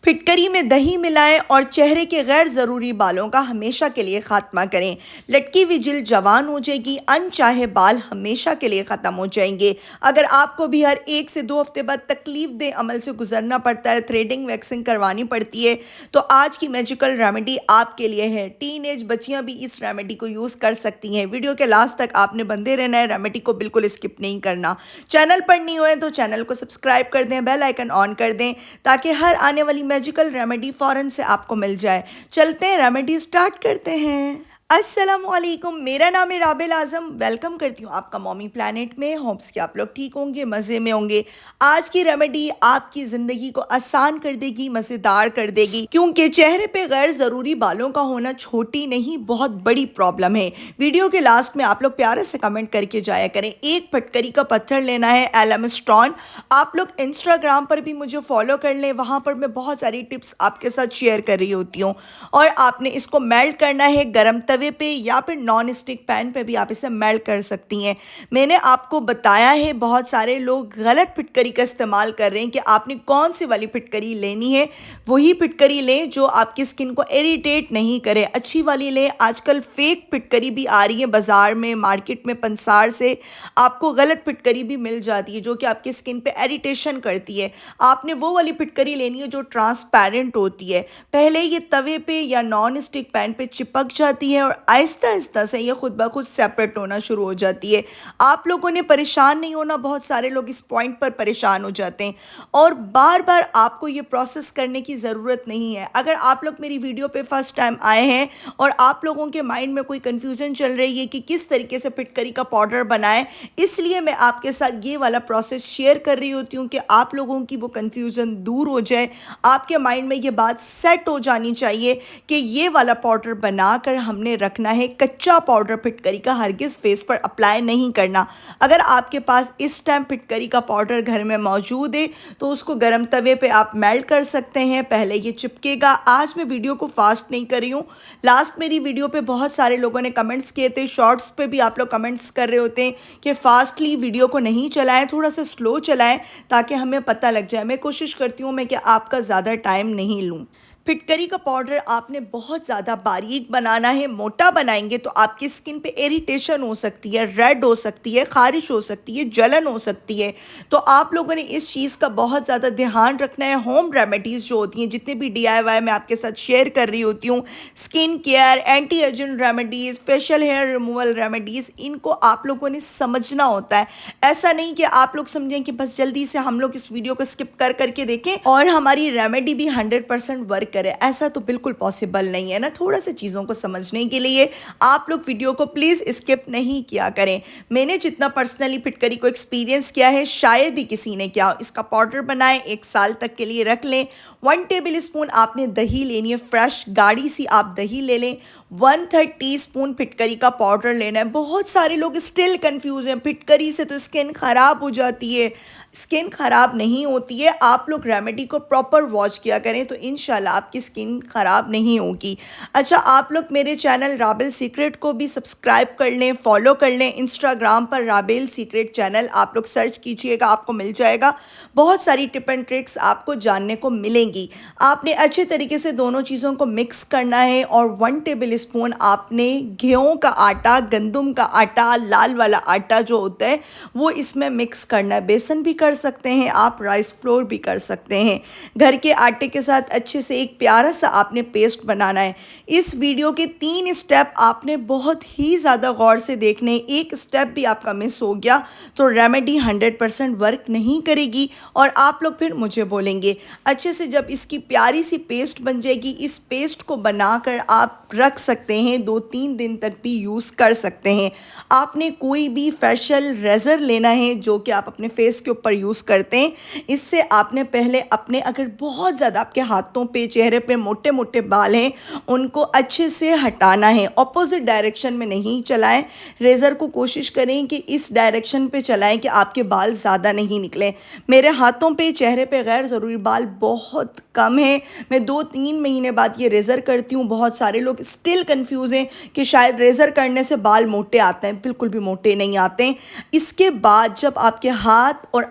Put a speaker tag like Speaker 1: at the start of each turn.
Speaker 1: फिटकरी में दही मिलाएं और चेहरे के गैर ज़रूरी बालों का हमेशा के लिए खात्मा करें। लटकी हुई जिल्द जवान हो जाएगी, अनचाहे बाल हमेशा के लिए ख़त्म हो जाएंगे। अगर आपको भी हर 1 से 2 हफ्ते बाद तकलीफ दे अमल से गुजरना पड़ता है, थ्रेडिंग वैक्सिंग करवानी पड़ती है, तो आज की मैजिकल रेमेडी आपके लिए है। टीनेज बच्चियां भी इस रेमेडी को यूज़ कर सकती हैं। वीडियो के लास्ट तक आपने बंधे रहना है, रेमेडी को बिल्कुल स्किप नहीं करना। चैनल पर नहीं हुए तो चैनल को सब्सक्राइब कर दें, बेल आइकन ऑन कर दें ताकि हर आने वाली मैजिकल रेमेडी फौरन से आपको मिल जाए। चलते हैं, रेमेडी स्टार्ट करते हैं। अस्सलामुअलैकुम, मेरा नाम है राबिल आज़म। वेलकम करती हूँ आपका मॉमी प्लैनेट में। होप्स कि आप लोग ठीक होंगे, मज़े में होंगे। आज की रेमेडी आपकी ज़िंदगी को आसान कर देगी, मज़ेदार कर देगी, क्योंकि चेहरे पे गैर ज़रूरी बालों का होना छोटी नहीं बहुत बड़ी प्रॉब्लम है। वीडियो के लास्ट में आप लोग प्यारे से कमेंट करके जाया करें। एक फटकरी का पत्थर लेना है, एलमस्टोन। आप लोग इंस्टाग्राम पर भी मुझे फॉलो कर लें, वहाँ पर मैं बहुत सारी टिप्स आपके साथ शेयर कर रही होती हूँ। और आपने इसको मेल्ट करना है गरम तवे पे या फिर नॉन स्टिक पैन पे भी आप इसे मेल्ट कर सकती हैं। मैंने आपको बताया है, बहुत सारे लोग गलत फिटकरी का इस्तेमाल कर रहे हैं कि आपने कौन सी वाली फिटकरी लेनी है। वही फिटकरी लें जो आपकी स्किन को इरिटेट नहीं करे, अच्छी वाली लें। आजकल फेक फिटकरी भी आ रही है बाजार में, मार्केट में पंसार से आपको गलत फिटकरी भी मिल जाती है जो कि आपकी स्किन पे इरिटेशन करती है। आपने वो वाली फिटकरी लेनी है जो ट्रांसपेरेंट होती है। पहले ये तवे पे या नॉन स्टिक पैन पे चिपक जाती है और आहिस्ता आहिस्ता से ये खुद ब खुद सेपरेट होना शुरू हो जाती है। आप लोगों ने परेशान नहीं होना, बहुत सारे लोग इस पॉइंट पर परेशान हो जाते हैं और बार बार आपको ये प्रोसेस करने की ज़रूरत नहीं है। अगर आप लोग मेरी वीडियो पे फर्स्ट टाइम आए हैं और आप लोगों के माइंड में कोई कन्फ्यूज़न चल रही है कि किस तरीके से फिटकरी का पाउडर बनाएं, इसलिए मैं आपके साथ ये वाला प्रोसेस शेयर कर रही होती हूँ कि आप लोगों की वो कन्फ्यूज़न दूर हो जाए। आपके माइंड में ये बात सेट हो जानी चाहिए कि ये वाला पाउडर बनाकर हमने रखना है। कच्चा पाउडर फिटकरी का हरगिज़ फेस पर अप्लाई नहीं करना। अगर आपके पास इस टाइम फिटकरी का पाउडर घर में मौजूद है तो उसको गर्म तवे पे आप मेल्ट कर सकते हैं। पहले ये चिपकेगा। आज मैं वीडियो को फास्ट नहीं कर रही हूँ। लास्ट मेरी वीडियो पे बहुत सारे लोगों ने कमेंट्स किए थे, शॉर्ट्स पे भी आप लोग कमेंट्स कर रहे होते हैं कि फास्टली वीडियो को नहीं चलाएं, थोड़ा सा स्लो चलाएं ताकि हमें पता लग जाए। मैं कोशिश करती हूँ मैं कि आपका ज़्यादा टाइम नहीं लूँ। फिटकरी का पाउडर आपने बहुत ज़्यादा बारीक बनाना है। मोटा बनाएंगे तो आपकी स्किन पे इरिटेशन हो सकती है, रेड हो सकती है, खारिश हो सकती है, जलन हो सकती है। तो आप लोगों ने इस चीज़ का बहुत ज़्यादा ध्यान रखना है। होम रेमेडीज़ जो होती हैं, जितने भी DIY मैं आपके साथ शेयर कर रही होती हूँ, skin care, anti ageing remedies, facial hair removal remedies, इनको आप लोगों ने समझना होता है। ऐसा नहीं कि आप लोग समझें कि बस जल्दी से हम लोग इस वीडियो को स्किप कर करके देखें और हमारी रेमेडी भी 100% वर्क करे। ऐसा तो बिल्कुल पॉसिबल नहीं है ना। थोड़ा सा चीज़ों को समझने के लिए आप लोग वीडियो को प्लीज़ स्किप नहीं किया करें। मैंने जितना पर्सनली फिटकरी को एक्सपीरियंस किया है शायद ही किसी ने किया। इसका पाउडर बनाएं, 1 साल तक के लिए रख लें। 1 टेबल स्पून आपने दही लेनी है, फ्रेश गाढ़ी सी आप दही ले लें। 1/3 टीस्पून फिटकरी का पाउडर लेना है। बहुत सारे लोग स्टिल कंफ्यूज हैं, फिटकरी से तो स्किन ख़राब हो जाती है। स्किन ख़राब नहीं होती है। आप लोग रेमेडी को प्रॉपर वॉच किया करें तो इंशाल्लाह आपकी स्किन ख़राब नहीं होगी। अच्छा, आप लोग मेरे चैनल राबिल सीक्रेट को भी सब्सक्राइब कर लें, फॉलो कर लें। इंस्टाग्राम पर राबिल सीक्रेट चैनल आप लोग सर्च कीजिएगा, आपको मिल जाएगा। बहुत सारी टिप एंड ट्रिक्स आपको जानने को मिलेंगी। आपने अच्छे तरीके से दोनों चीज़ों को मिक्स करना है और 1 टेबल स्पून आपने गेहूँ का आटा, गंदम का आटा, लाल वाला आटा जो होता है वो इसमें मिक्स करना है। बेसन भी कर सकते हैं आप, राइस फ्लोर भी कर सकते हैं। घर के आटे के साथ अच्छे से एक प्यारा सा आपने पेस्ट बनाना है। इस वीडियो के 3 स्टेप आपने बहुत ही ज़्यादा गौर से देखने। एक स्टेप भी आपका मिस हो गया तो रेमेडी 100% वर्क नहीं करेगी और आप लोग फिर मुझे बोलेंगे। अच्छे से जब इसकी प्यारी सी पेस्ट बन जाएगी, इस पेस्ट को बनाकर आप रख सकते हैं, 2-3 दिन तक भी यूज़ कर सकते हैं। आपने कोई भी फेशियल रेज़र लेना है जो कि आप अपने फेस के ऊपर यूज़ करते हैं। इससे आपने पहले अपने, अगर बहुत ज़्यादा आपके हाथों पे, चेहरे पे मोटे मोटे बाल हैं, उनको अच्छे से हटाना है। ऑपोजिट डायरेक्शन में नहीं चलाएं। रेज़र को कोशिश करें कि इस डायरेक्शन पे चलाएं कि आपके बाल ज़्यादा नहीं निकलें। मेरे हाथों पे, चेहरे पे गैर ज़रूरी बाल बहुत कम है। मैं 2-3 महीने बाद ये रेज़र करती हूँ। बहुत सारे लोग स्टिल कंफ्यूज हैं कि शायद रेज़र करने से बाल मोटे आते हैं। बिल्कुल भी मोटे नहीं आते। इसके बाद जब आपके हाथ और